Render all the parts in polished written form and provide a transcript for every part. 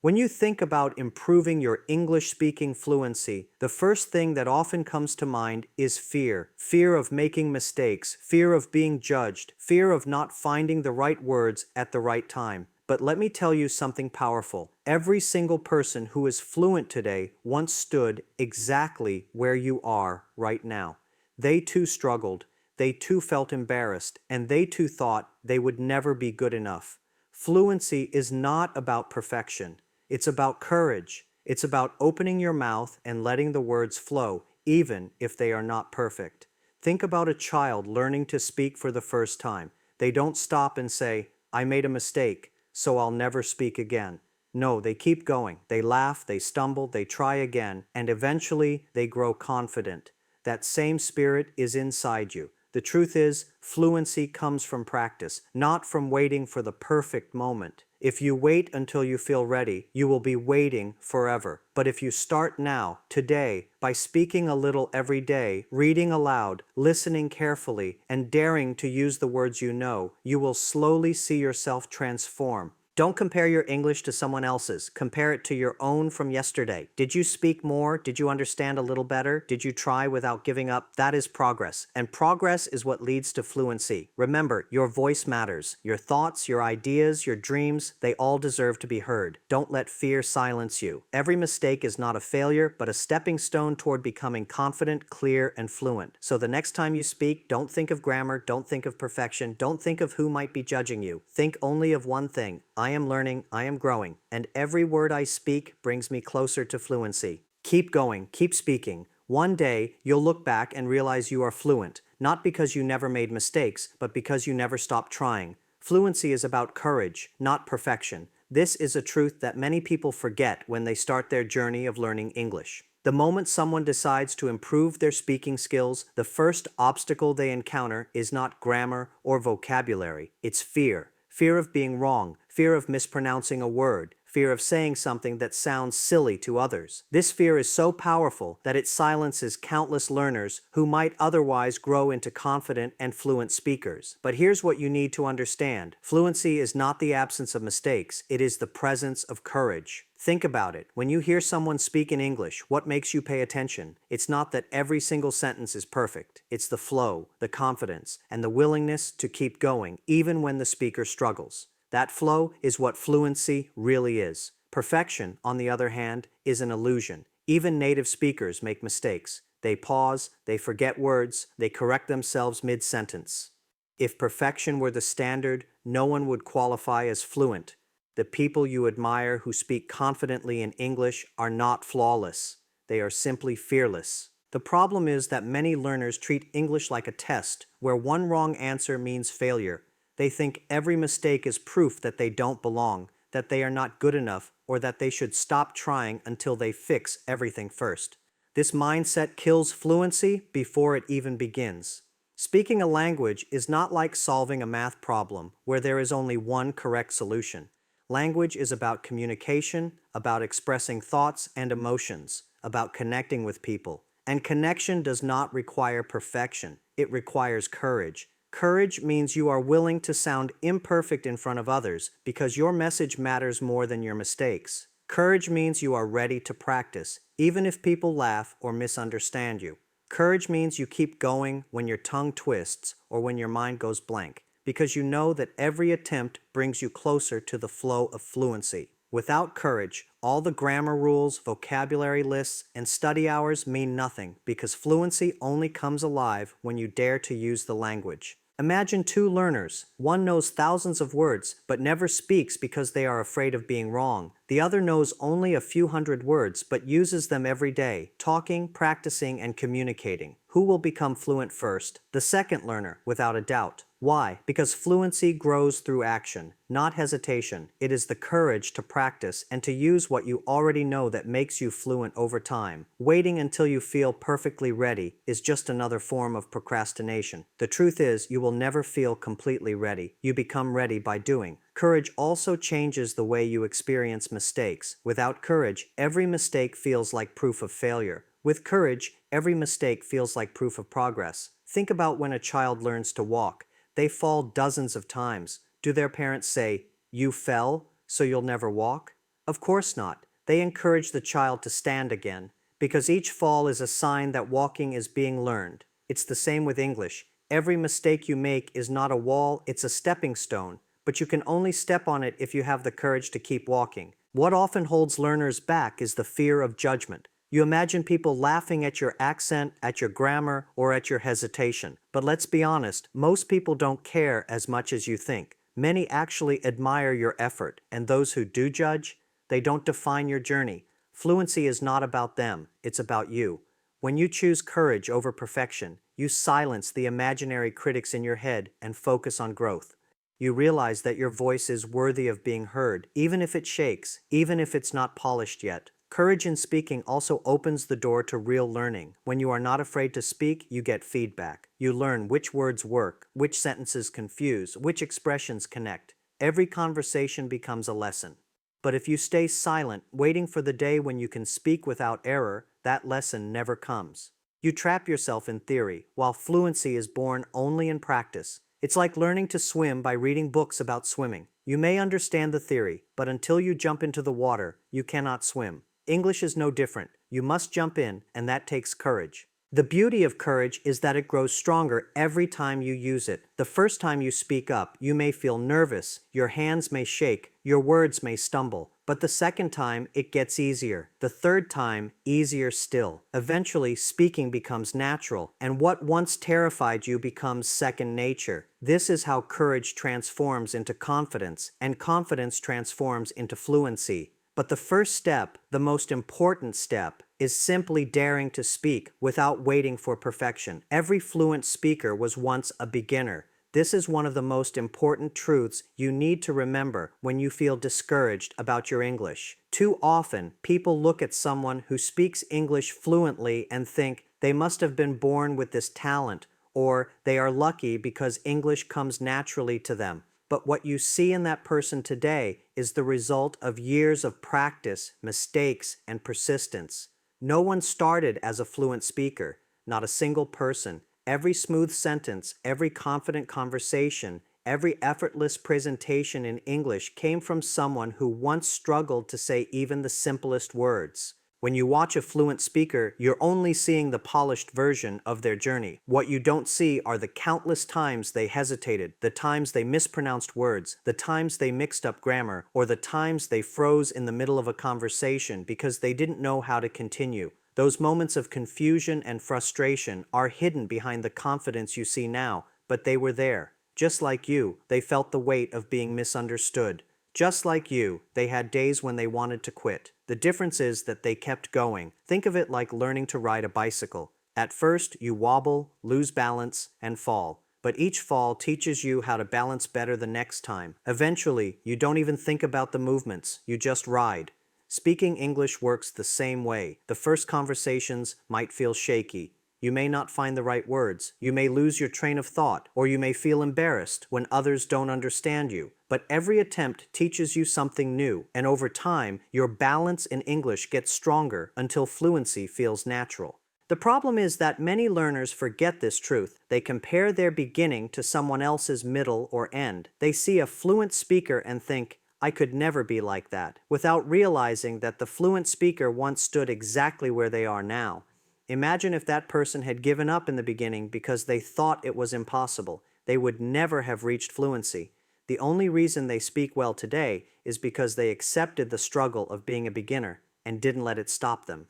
When you think about improving your English speaking fluency, the first thing that often comes to mind is fear. Fear of making mistakes, fear of being judged, fear of not finding the right words at the right time. But let me tell you something powerful. Every single person who is fluent today once stood exactly where you are right now. They too struggled, they too felt embarrassed, and they too thought they would never be good enough. Fluency is not about perfection. It's about courage. It's about opening your mouth and letting the words flow, even if they are not perfect. Think about a child learning to speak for the first time. They don't stop and say, "I made a mistake, so I'll never speak again." No, they keep going. They laugh, they stumble, they try again, and eventually they grow confident. That same spirit is inside you. The truth is, fluency comes from practice, not from waiting for the perfect moment. If you wait until you feel ready, you will be waiting forever. But if you start now, today, by speaking a little every day, reading aloud, listening carefully, and daring to use the words you know, you will slowly see yourself transform. Don't compare your English to someone else's. Compare it to your own from yesterday. Did you speak more? Did you understand a little better? Did you try without giving up? That is progress. And progress is what leads to fluency. Remember, your voice matters. Your thoughts, your ideas, your dreams, they all deserve to be heard. Don't let fear silence you. Every mistake is not a failure, but a stepping stone toward becoming confident, clear, and fluent. So the next time you speak, don't think of grammar, don't think of perfection, don't think of who might be judging you. Think only of one thing. I am learning, I am growing, and every word I speak brings me closer to fluency. Keep going, keep speaking. One day, you'll look back and realize you are fluent, not because you never made mistakes, but because you never stopped trying. Fluency is about courage, not perfection. This is a truth that many people forget when they start their journey of learning English. The moment someone decides to improve their speaking skills, the first obstacle they encounter is not grammar or vocabulary, it's fear. Fear of being wrong, fear of mispronouncing a word, fear of saying something that sounds silly to others. This fear is so powerful that it silences countless learners who might otherwise grow into confident and fluent speakers. But here's what you need to understand. Fluency is not the absence of mistakes, it is the presence of courage. Think about it. When you hear someone speak in English, what makes you pay attention? It's not that every single sentence is perfect. It's the flow, the confidence, and the willingness to keep going, even when the speaker struggles. That flow is what fluency really is. Perfection, on the other hand, is an illusion. Even native speakers make mistakes. They pause, they forget words, they correct themselves mid-sentence. If perfection were the standard, no one would qualify as fluent. The people you admire who speak confidently in English are not flawless. They are simply fearless. The problem is that many learners treat English like a test, where one wrong answer means failure. They think every mistake is proof that they don't belong, that they are not good enough, or that they should stop trying until they fix everything first. This mindset kills fluency before it even begins. Speaking a language is not like solving a math problem where there is only one correct solution. Language is about communication, about expressing thoughts and emotions, about connecting with people. And connection does not require perfection. It requires courage. Courage means you are willing to sound imperfect in front of others because your message matters more than your mistakes. Courage means you are ready to practice, even if people laugh or misunderstand you. Courage means you keep going when your tongue twists or when your mind goes blank, because you know that every attempt brings you closer to the flow of fluency. Without courage, all the grammar rules, vocabulary lists, and study hours mean nothing because fluency only comes alive when you dare to use the language. Imagine two learners. One knows thousands of words, but never speaks because they are afraid of being wrong. The other knows only a few hundred words, but uses them every day, talking, practicing, and communicating. Who will become fluent first? The second learner, without a doubt. Why? Because fluency grows through action, not hesitation. It is the courage to practice and to use what you already know that makes you fluent over time. Waiting until you feel perfectly ready is just another form of procrastination. The truth is, you will never feel completely ready. You become ready by doing. Courage also changes the way you experience mistakes. Without courage, every mistake feels like proof of failure. With courage, every mistake feels like proof of progress. Think about when a child learns to walk. They fall dozens of times. Do their parents say, "You fell, so you'll never walk"? Of course not. They encourage the child to stand again, because each fall is a sign that walking is being learned. It's the same with English. Every mistake you make is not a wall, it's a stepping stone, but you can only step on it if you have the courage to keep walking. What often holds learners back is the fear of judgment. You imagine people laughing at your accent, at your grammar, or at your hesitation. But let's be honest, most people don't care as much as you think. Many actually admire your effort, and those who do judge, they don't define your journey. Fluency is not about them, it's about you. When you choose courage over perfection, you silence the imaginary critics in your head and focus on growth. You realize that your voice is worthy of being heard, even if it shakes, even if it's not polished yet. Courage in speaking also opens the door to real learning. When you are not afraid to speak, you get feedback. You learn which words work, which sentences confuse, which expressions connect. Every conversation becomes a lesson. But if you stay silent, waiting for the day when you can speak without error, that lesson never comes. You trap yourself in theory, while fluency is born only in practice. It's like learning to swim by reading books about swimming. You may understand the theory, but until you jump into the water, you cannot swim. English is no different. You must jump in, and that takes courage. The beauty of courage is that it grows stronger every time you use it. The first time you speak up, you may feel nervous, your hands may shake, your words may stumble. But the second time, it gets easier. The third time, easier still. Eventually, speaking becomes natural, and what once terrified you becomes second nature. This is how courage transforms into confidence, and confidence transforms into fluency. But the first step, the most important step, is simply daring to speak without waiting for perfection. Every fluent speaker was once a beginner. This is one of the most important truths you need to remember when you feel discouraged about your English. Too often, people look at someone who speaks English fluently and think they must have been born with this talent, or they are lucky because English comes naturally to them. But what you see in that person today is the result of years of practice, mistakes, and persistence. No one started as a fluent speaker, not a single person. Every smooth sentence, every confident conversation, every effortless presentation in English came from someone who once struggled to say even the simplest words. When you watch a fluent speaker, you're only seeing the polished version of their journey. What you don't see are the countless times they hesitated, the times they mispronounced words, the times they mixed up grammar, or the times they froze in the middle of a conversation because they didn't know how to continue. Those moments of confusion and frustration are hidden behind the confidence you see now, but they were there. Just like you, they felt the weight of being misunderstood. Just like you, they had days when they wanted to quit. The difference is that they kept going. Think of it like learning to ride a bicycle. At first, you wobble, lose balance, and fall. But each fall teaches you how to balance better the next time. Eventually, you don't even think about the movements, you just ride. Speaking English works the same way. The first conversations might feel shaky. You may not find the right words. You may lose your train of thought, or you may feel embarrassed when others don't understand you. But every attempt teaches you something new, and over time, your balance in English gets stronger until fluency feels natural. The problem is that many learners forget this truth. They compare their beginning to someone else's middle or end. They see a fluent speaker and think, I could never be like that, without realizing that the fluent speaker once stood exactly where they are now. Imagine if that person had given up in the beginning because they thought it was impossible. They would never have reached fluency. The only reason they speak well today is because they accepted the struggle of being a beginner and didn't let it stop them.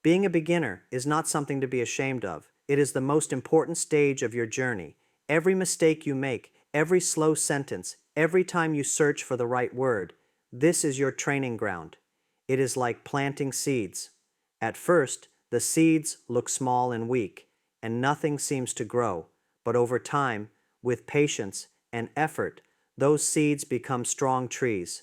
Being a beginner is not something to be ashamed of. It is the most important stage of your journey. Every mistake you make, every slow sentence, every time you search for the right word, this is your training ground. It is like planting seeds. At first, the seeds look small and weak, and nothing seems to grow. But over time, with patience and effort, those seeds become strong trees.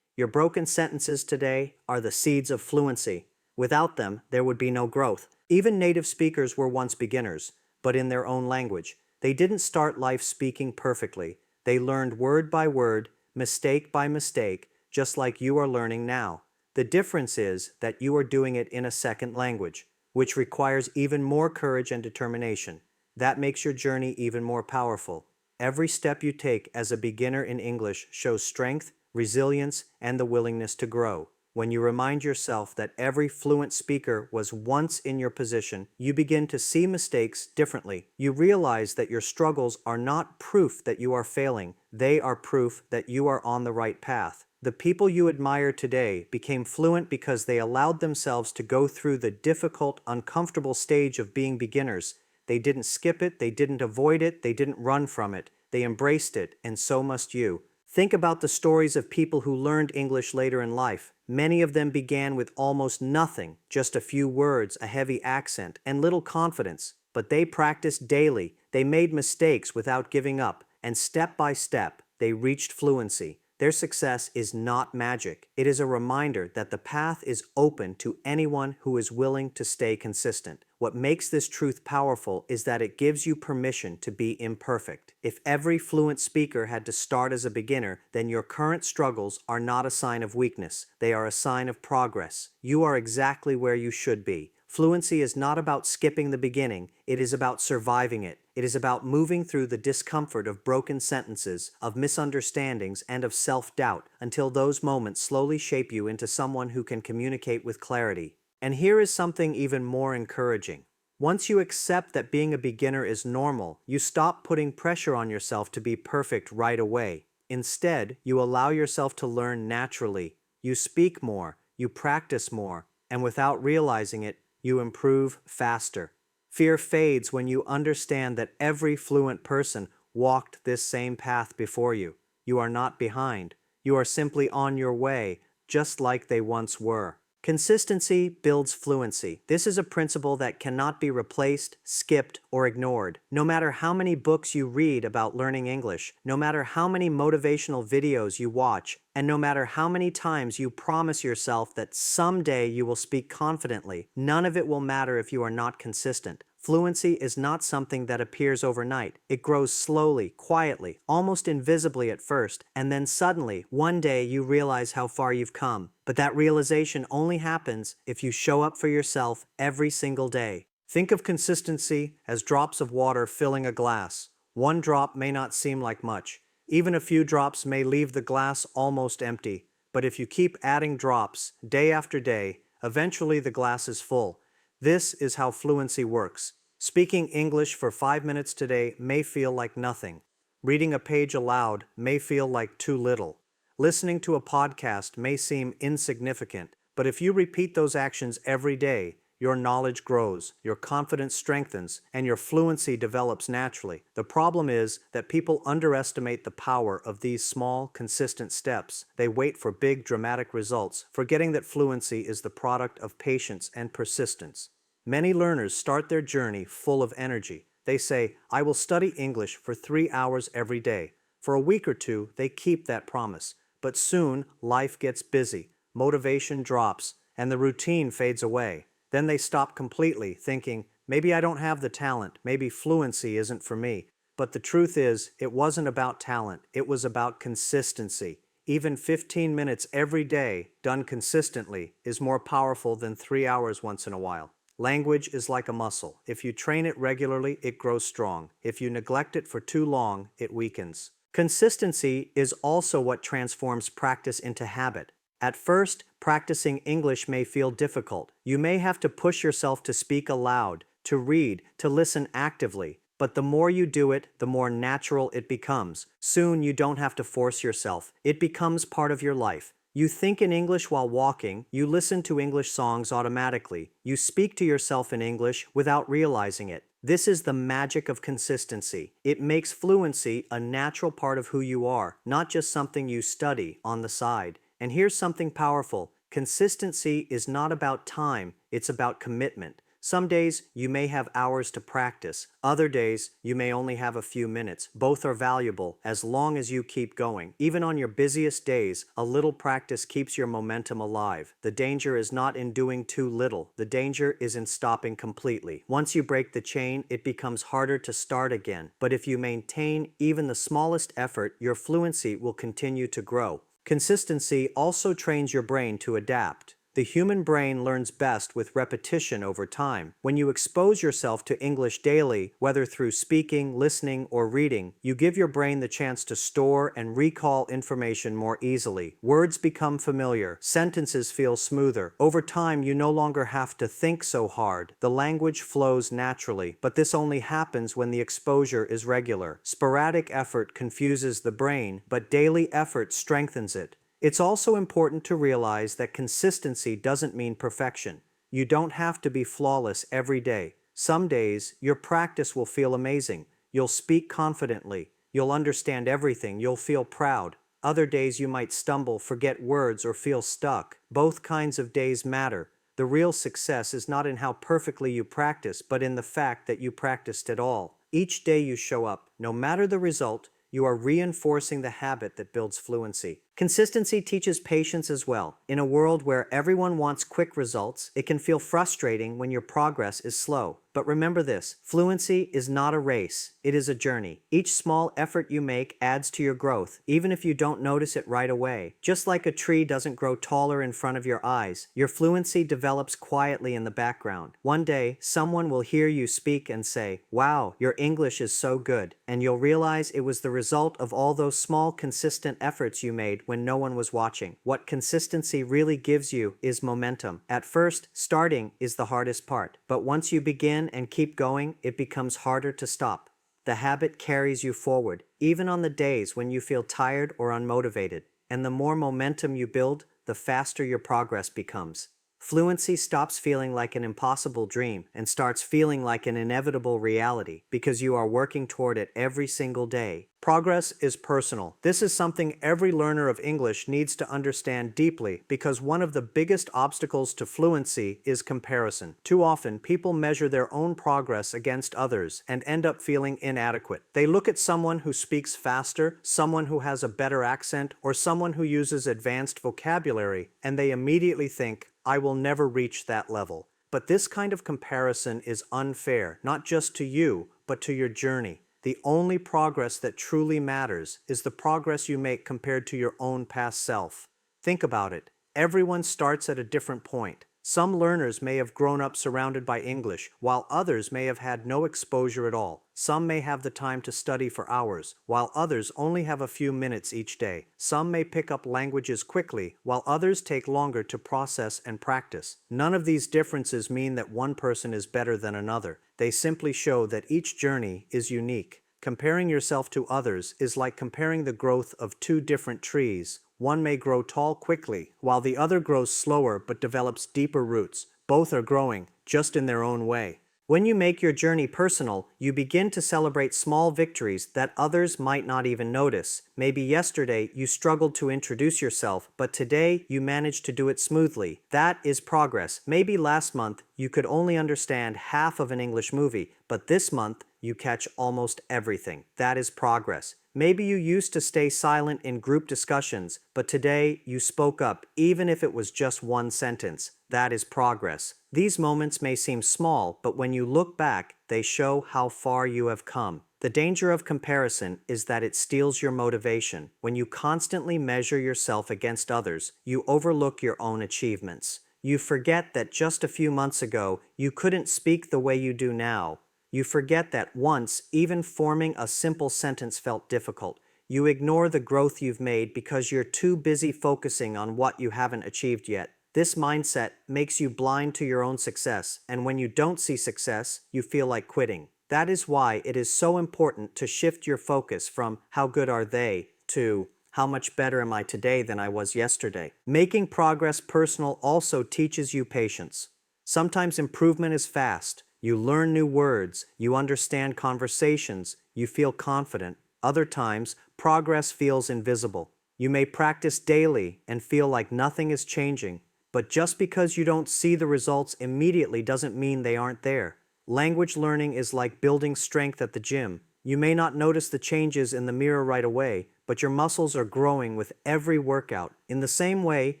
Your broken sentences today are the seeds of fluency. Without them, there would be no growth. Even native speakers were once beginners, but in their own language. They didn't start life speaking perfectly. They learned word by word, mistake by mistake, just like you are learning now. The difference is that you are doing it in a second language, which requires even more courage and determination. That makes your journey even more powerful. Every step you take as a beginner in English shows strength, resilience, and the willingness to grow. When you remind yourself that every fluent speaker was once in your position, you begin to see mistakes differently. You realize that your struggles are not proof that you are failing, they are proof that you are on the right path. The people you admire today became fluent because they allowed themselves to go through the difficult, uncomfortable stage of being beginners. They didn't skip it, they didn't avoid it, they didn't run from it. They embraced it, and so must you. Think about the stories of people who learned English later in life. Many of them began with almost nothing, just a few words, a heavy accent, and little confidence. But they practiced daily, they made mistakes without giving up, and step by step, they reached fluency. Their success is not magic. It is a reminder that the path is open to anyone who is willing to stay consistent. What makes this truth powerful is that it gives you permission to be imperfect. If every fluent speaker had to start as a beginner, then your current struggles are not a sign of weakness. They are a sign of progress. You are exactly where you should be. Fluency is not about skipping the beginning, it is about surviving it. It is about moving through the discomfort of broken sentences, of misunderstandings, and of self-doubt until those moments slowly shape you into someone who can communicate with clarity. And here is something even more encouraging. Once you accept that being a beginner is normal, you stop putting pressure on yourself to be perfect right away. Instead, you allow yourself to learn naturally. You speak more, you practice more, and without realizing it, you improve faster. Fear fades when you understand that every fluent person walked this same path before you. You are not behind. You are simply on your way, just like they once were. Consistency builds fluency. This is a principle that cannot be replaced, skipped, or ignored. No matter how many books you read about learning English, no matter how many motivational videos you watch, and no matter how many times you promise yourself that someday you will speak confidently, none of it will matter if you are not consistent. Fluency is not something that appears overnight. It grows slowly, quietly, almost invisibly at first, and then suddenly, one day you realize how far you've come. But that realization only happens if you show up for yourself every single day. Think of consistency as drops of water filling a glass. One drop may not seem like much. Even a few drops may leave the glass almost empty. But if you keep adding drops, day after day, eventually the glass is full. This is how fluency works. Speaking English for 5 minutes today may feel like nothing. Reading a page aloud may feel like too little. Listening to a podcast may seem insignificant, but if you repeat those actions every day, your knowledge grows, your confidence strengthens, and your fluency develops naturally. The problem is that people underestimate the power of these small, consistent steps. They wait for big, dramatic results, forgetting that fluency is the product of patience and persistence. Many learners start their journey full of energy. They say, "I will study English for 3 hours every day." For a week or two, they keep that promise. But soon, life gets busy, motivation drops, and the routine fades away. Then they stop completely, thinking, maybe I don't have the talent, maybe fluency isn't for me. But the truth is, it wasn't about talent, it was about consistency. Even 15 minutes every day, done consistently, is more powerful than 3 hours once in a while. Language is like a muscle. If you train it regularly, it grows strong. If you neglect it for too long, it weakens. Consistency is also what transforms practice into habit. At first, practicing English may feel difficult. You may have to push yourself to speak aloud, to read, to listen actively. But the more you do it, the more natural it becomes. Soon you don't have to force yourself. It becomes part of your life. You think in English while walking, you listen to English songs automatically, you speak to yourself in English without realizing it. This is the magic of consistency. It makes fluency a natural part of who you are, not just something you study on the side. And here's something powerful. Consistency is not about time, it's about commitment. Some days you may have hours to practice, other days you may only have a few minutes. Both are valuable as long as you keep going. Even on your busiest days, a little practice keeps your momentum alive. The danger is not in doing too little, the danger is in stopping completely. Once you break the chain, it becomes harder to start again. But if you maintain even the smallest effort, your fluency will continue to grow. Consistency also trains your brain to adapt. The human brain learns best with repetition over time. When you expose yourself to English daily, whether through speaking, listening, or reading, you give your brain the chance to store and recall information more easily. Words become familiar, sentences feel smoother. Over time, you no longer have to think so hard. The language flows naturally, but this only happens when the exposure is regular. Sporadic effort confuses the brain, but daily effort strengthens it. It's also important to realize that consistency doesn't mean perfection. You don't have to be flawless every day. Some days, your practice will feel amazing. You'll speak confidently. You'll understand everything. You'll feel proud. Other days you might stumble, forget words, or feel stuck. Both kinds of days matter. The real success is not in how perfectly you practice, but in the fact that you practiced at all. Each day you show up, no matter the result, you are reinforcing the habit that builds fluency. Consistency teaches patience as well. In a world where everyone wants quick results, it can feel frustrating when your progress is slow. But remember this, fluency is not a race, it is a journey. Each small effort you make adds to your growth, even if you don't notice it right away. Just like a tree doesn't grow taller in front of your eyes, your fluency develops quietly in the background. One day, someone will hear you speak and say, "Wow, your English is so good," and you'll realize it was the result of all those small, consistent efforts you made when no one was watching. What consistency really gives you is momentum. At first, starting is the hardest part, but once you begin and keep going, it becomes harder to stop. The habit carries you forward, even on the days when you feel tired or unmotivated. And the more momentum you build, the faster your progress becomes. Fluency stops feeling like an impossible dream and starts feeling like an inevitable reality because you are working toward it every single day. Progress is personal. This is something every learner of English needs to understand deeply because one of the biggest obstacles to fluency is comparison. Too often, people measure their own progress against others and end up feeling inadequate. They look at someone who speaks faster, someone who has a better accent, or someone who uses advanced vocabulary, and they immediately think, "I will never reach that level." But this kind of comparison is unfair, not just to you, but to your journey. The only progress that truly matters is the progress you make compared to your own past self. Think about it. Everyone starts at a different point. Some learners may have grown up surrounded by English, while others may have had no exposure at all. Some may have the time to study for hours, while others only have a few minutes each day. Some may pick up languages quickly, while others take longer to process and practice. None of these differences mean that one person is better than another. They simply show that each journey is unique. Comparing yourself to others is like comparing the growth of two different trees. One may grow tall quickly, while the other grows slower but develops deeper roots. Both are growing, just in their own way. When you make your journey personal, you begin to celebrate small victories that others might not even notice. Maybe yesterday you struggled to introduce yourself, but today you managed to do it smoothly. That is progress. Maybe last month you could only understand half of an English movie, but this month you catch almost everything. That is progress. Maybe you used to stay silent in group discussions, but today you spoke up, even if it was just one sentence. That is progress. These moments may seem small, but when you look back, they show how far you have come. The danger of comparison is that it steals your motivation. When you constantly measure yourself against others, you overlook your own achievements. You forget that just a few months ago, you couldn't speak the way you do now. You forget that once, even forming a simple sentence felt difficult. You ignore the growth you've made because you're too busy focusing on what you haven't achieved yet. This mindset makes you blind to your own success, and when you don't see success, you feel like quitting. That is why it is so important to shift your focus from "how good are they" to "how much better am I today than I was yesterday?" Making progress personal also teaches you patience. Sometimes improvement is fast. You learn new words, you understand conversations, you feel confident. Other times, progress feels invisible. You may practice daily and feel like nothing is changing, but just because you don't see the results immediately doesn't mean they aren't there. Language learning is like building strength at the gym. You may not notice the changes in the mirror right away, but your muscles are growing with every workout. In the same way,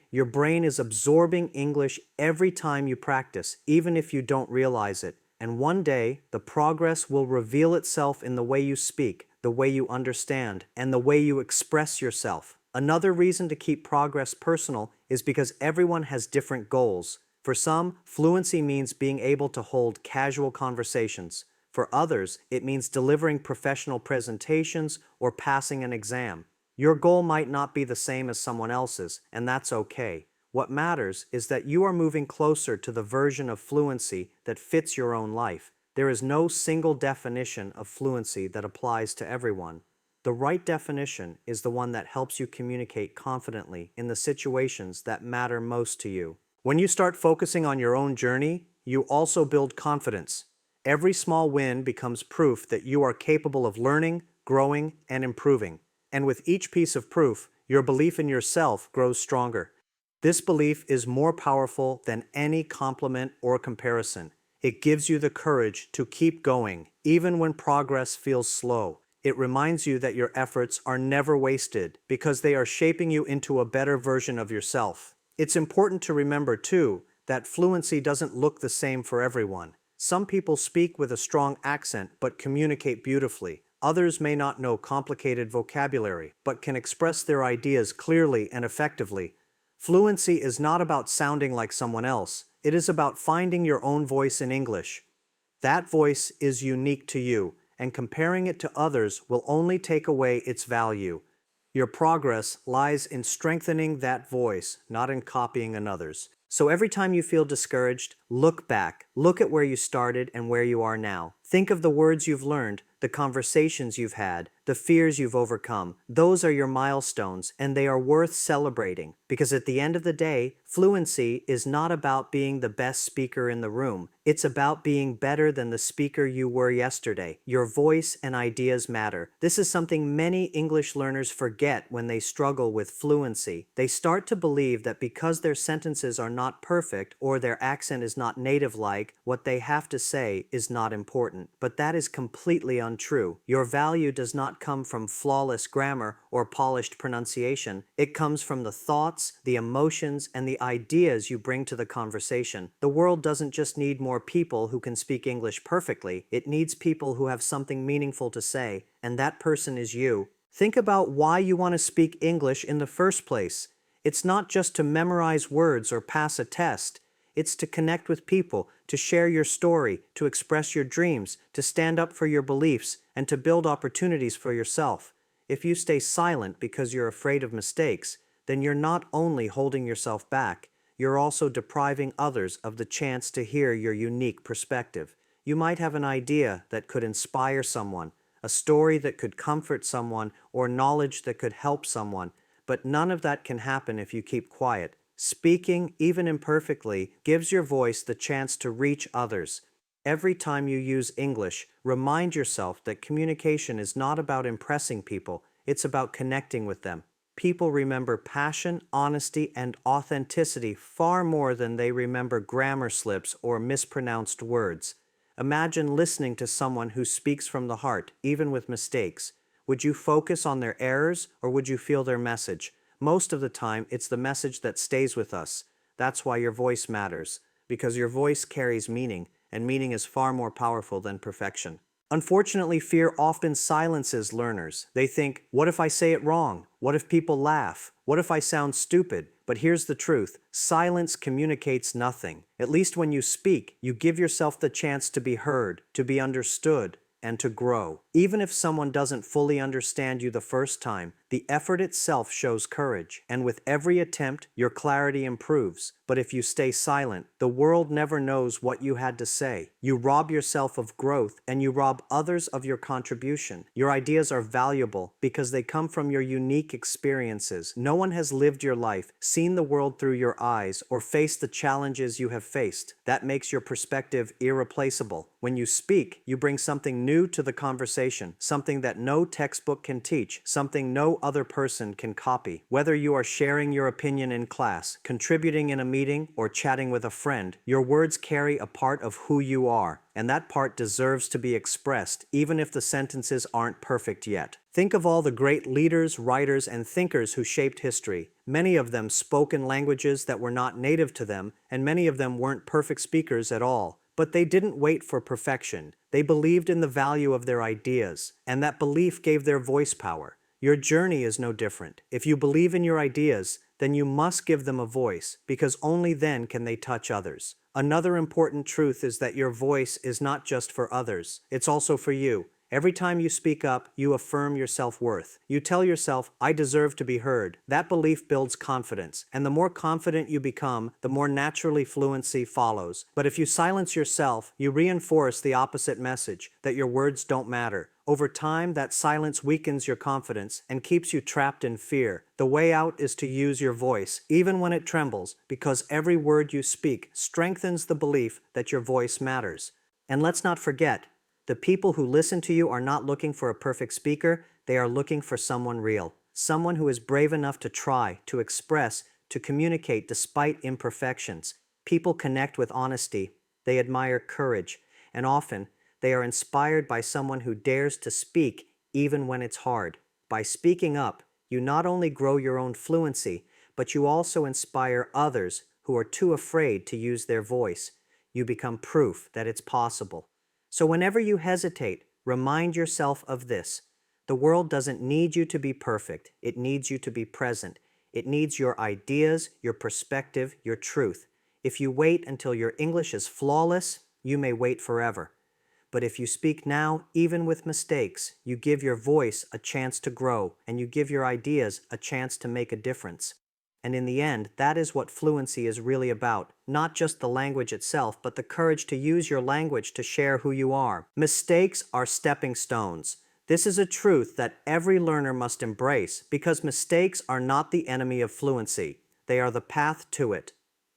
your brain is absorbing English every time you practice, even if you don't realize it. And one day, the progress will reveal itself in the way you speak, the way you understand, and the way you express yourself. Another reason to keep progress personal is because everyone has different goals. For some, fluency means being able to hold casual conversations. For others, it means delivering professional presentations or passing an exam. Your goal might not be the same as someone else's, and that's okay. What matters is that you are moving closer to the version of fluency that fits your own life. There is no single definition of fluency that applies to everyone. The right definition is the one that helps you communicate confidently in the situations that matter most to you. When you start focusing on your own journey, you also build confidence. Every small win becomes proof that you are capable of learning, growing, and improving. And with each piece of proof, your belief in yourself grows stronger. This belief is more powerful than any compliment or comparison. It gives you the courage to keep going, even when progress feels slow. It reminds you that your efforts are never wasted because they are shaping you into a better version of yourself. It's important to remember, too, that fluency doesn't look the same for everyone. Some people speak with a strong accent but communicate beautifully. Others may not know complicated vocabulary but can express their ideas clearly and effectively. Fluency is not about sounding like someone else. It is about finding your own voice in English. That voice is unique to you, and comparing it to others will only take away its value. Your progress lies in strengthening that voice, not in copying another's. So every time you feel discouraged, look back. Look at where you started and where you are now. Think of the words you've learned, the conversations you've had, the fears you've overcome. Those are your milestones, and they are worth celebrating. Because at the end of the day, fluency is not about being the best speaker in the room. It's about being better than the speaker you were yesterday. Your voice and ideas matter. This is something many English learners forget when they struggle with fluency. They start to believe that because their sentences are not perfect or their accent is not native-like, what they have to say is not important. But that is completely untrue. Your value does not come from flawless grammar or polished pronunciation. It comes from the thoughts, the emotions, and the ideas you bring to the conversation. The world doesn't just need more people who can speak English perfectly. It needs people who have something meaningful to say, and that person is you. Think about why you want to speak English in the first place. It's not just to memorize words or pass a test. It's to connect with people, to share your story, to express your dreams, to stand up for your beliefs, and to build opportunities for yourself. If you stay silent because you're afraid of mistakes, then you're not only holding yourself back, you're also depriving others of the chance to hear your unique perspective. You might have an idea that could inspire someone, a story that could comfort someone, or knowledge that could help someone, but none of that can happen if you keep quiet. Speaking, even imperfectly, gives your voice the chance to reach others. Every time you use English, remind yourself that communication is not about impressing people, it's about connecting with them. People remember passion, honesty, and authenticity far more than they remember grammar slips or mispronounced words. Imagine listening to someone who speaks from the heart, even with mistakes. Would you focus on their errors, or would you feel their message? Most of the time, it's the message that stays with us. That's why your voice matters, because your voice carries meaning, and meaning is far more powerful than perfection. Unfortunately, fear often silences learners. They think, what if I say it wrong? What if people laugh? What if I sound stupid? But here's the truth. Silence communicates nothing. At least when you speak, you give yourself the chance to be heard, to be understood, and to grow. Even if someone doesn't fully understand you the first time, the effort itself shows courage, and with every attempt, your clarity improves. But if you stay silent, the world never knows what you had to say. You rob yourself of growth, and you rob others of your contribution. Your ideas are valuable because they come from your unique experiences. No one has lived your life, seen the world through your eyes, or faced the challenges you have faced. That makes your perspective irreplaceable. When you speak, you bring something new to the conversation, something that no textbook can teach, something no other person can copy. Whether you are sharing your opinion in class, contributing in a meeting, or chatting with a friend, your words carry a part of who you are, and that part deserves to be expressed, even if the sentences aren't perfect yet. Think of all the great leaders, writers, and thinkers who shaped history. Many of them spoke in languages that were not native to them, and many of them weren't perfect speakers at all. But they didn't wait for perfection. They believed in the value of their ideas, and that belief gave their voice power. Your journey is no different. If you believe in your ideas, then you must give them a voice, because only then can they touch others. Another important truth is that your voice is not just for others, it's also for you. Every time you speak up, you affirm your self-worth. You tell yourself, I deserve to be heard. That belief builds confidence, and the more confident you become, the more naturally fluency follows. But if you silence yourself, you reinforce the opposite message, that your words don't matter. Over time, that silence weakens your confidence and keeps you trapped in fear. The way out is to use your voice, even when it trembles, because every word you speak strengthens the belief that your voice matters. And let's not forget, the people who listen to you are not looking for a perfect speaker, they are looking for someone real. Someone who is brave enough to try, to express, to communicate despite imperfections. People connect with honesty, they admire courage, and often they are inspired by someone who dares to speak even when it's hard. By speaking up, you not only grow your own fluency, but you also inspire others who are too afraid to use their voice. You become proof that it's possible. So whenever you hesitate, remind yourself of this. The world doesn't need you to be perfect. It needs you to be present. It needs your ideas, your perspective, your truth. If you wait until your English is flawless, you may wait forever. But if you speak now, even with mistakes, you give your voice a chance to grow, and you give your ideas a chance to make a difference. And in the end, that is what fluency is really about. Not just the language itself, but the courage to use your language to share who you are. Mistakes are stepping stones. This is a truth that every learner must embrace, because mistakes are not the enemy of fluency. They are the path to it.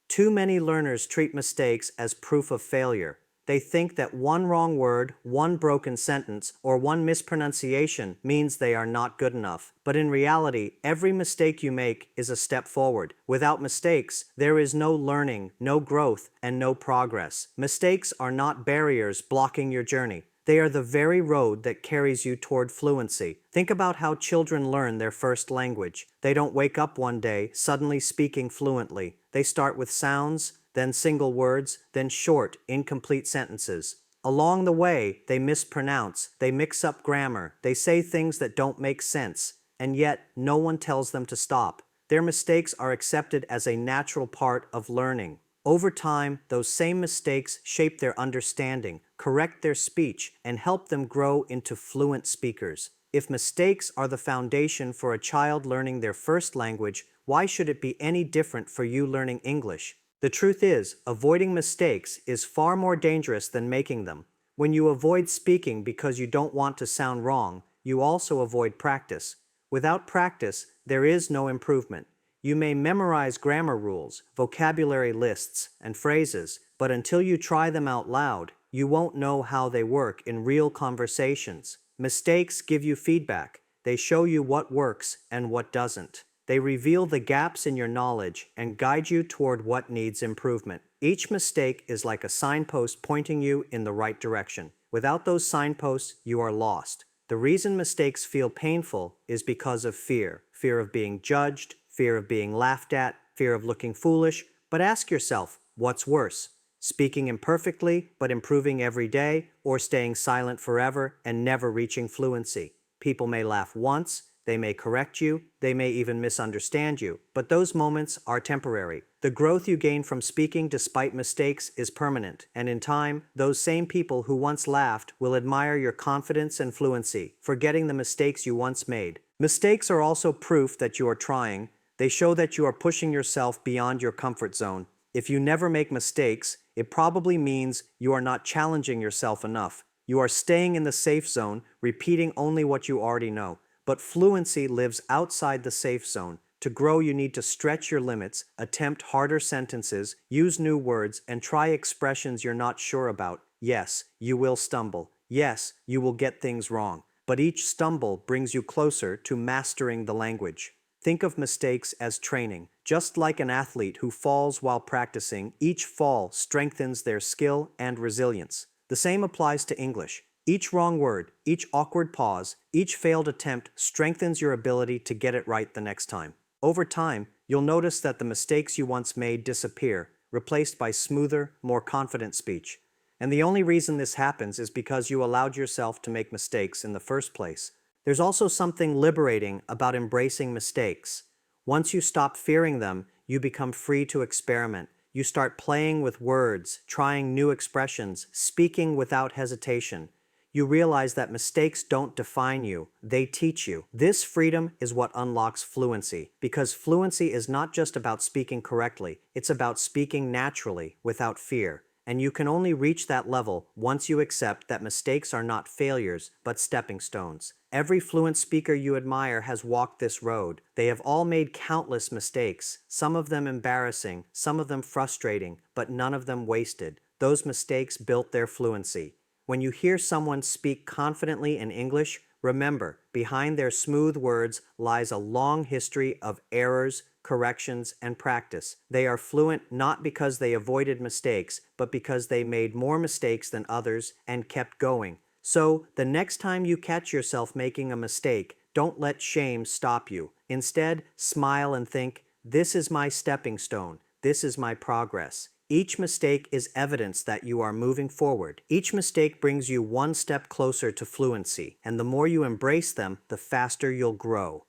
Too many learners treat mistakes as proof of failure. They think that one wrong word, one broken sentence, or one mispronunciation means they are not good enough. But in reality, every mistake you make is a step forward. Without mistakes, there is no learning, no growth, and no progress. Mistakes are not barriers blocking your journey. They are the very road that carries you toward fluency. Think about how children learn their first language. They don't wake up one day suddenly speaking fluently. They start with sounds, then single words, then short, incomplete sentences. Along the way, they mispronounce, they mix up grammar, they say things that don't make sense, and yet no one tells them to stop. Their mistakes are accepted as a natural part of learning. Over time, those same mistakes shape their understanding, correct their speech, and help them grow into fluent speakers. If mistakes are the foundation for a child learning their first language, why should it be any different for you learning English? The truth is, avoiding mistakes is far more dangerous than making them. When you avoid speaking because you don't want to sound wrong, you also avoid practice. Without practice, there is no improvement. You may memorize grammar rules, vocabulary lists, and phrases, but until you try them out loud, you won't know how they work in real conversations. Mistakes give you feedback. They show you what works and what doesn't. They reveal the gaps in your knowledge and guide you toward what needs improvement. Each mistake is like a signpost pointing you in the right direction. Without those signposts, you are lost. The reason mistakes feel painful is because of fear. Fear of being judged, fear of being laughed at, fear of looking foolish. But ask yourself, what's worse? Speaking imperfectly but improving every day, or staying silent forever and never reaching fluency? People may laugh once, they may correct you, they may even misunderstand you, but those moments are temporary. The growth you gain from speaking despite mistakes is permanent, and in time, those same people who once laughed will admire your confidence and fluency, forgetting the mistakes you once made. Mistakes are also proof that you are trying. They show that you are pushing yourself beyond your comfort zone. If you never make mistakes, it probably means you are not challenging yourself enough. You are staying in the safe zone, repeating only what you already know. But fluency lives outside the safe zone. To grow, you need to stretch your limits, attempt harder sentences, use new words, and try expressions you're not sure about. Yes, you will stumble. Yes, you will get things wrong. But each stumble brings you closer to mastering the language. Think of mistakes as training. Just like an athlete who falls while practicing, each fall strengthens their skill and resilience. The same applies to English. Each wrong word, each awkward pause, each failed attempt strengthens your ability to get it right the next time. Over time, you'll notice that the mistakes you once made disappear, replaced by smoother, more confident speech. And the only reason this happens is because you allowed yourself to make mistakes in the first place. There's also something liberating about embracing mistakes. Once you stop fearing them, you become free to experiment. You start playing with words, trying new expressions, speaking without hesitation. You realize that mistakes don't define you, they teach you. This freedom is what unlocks fluency, because fluency is not just about speaking correctly, it's about speaking naturally, without fear. And you can only reach that level once you accept that mistakes are not failures, but stepping stones. Every fluent speaker you admire has walked this road. They have all made countless mistakes, some of them embarrassing, some of them frustrating, but none of them wasted. Those mistakes built their fluency. When you hear someone speak confidently in English, remember, behind their smooth words lies a long history of errors, corrections, and practice. They are fluent not because they avoided mistakes, but because they made more mistakes than others and kept going. So, the next time you catch yourself making a mistake, don't let shame stop you. Instead, smile and think, this is my stepping stone. This is my progress. Each mistake is evidence that you are moving forward. Each mistake brings you one step closer to fluency, and the more you embrace them, the faster you'll grow.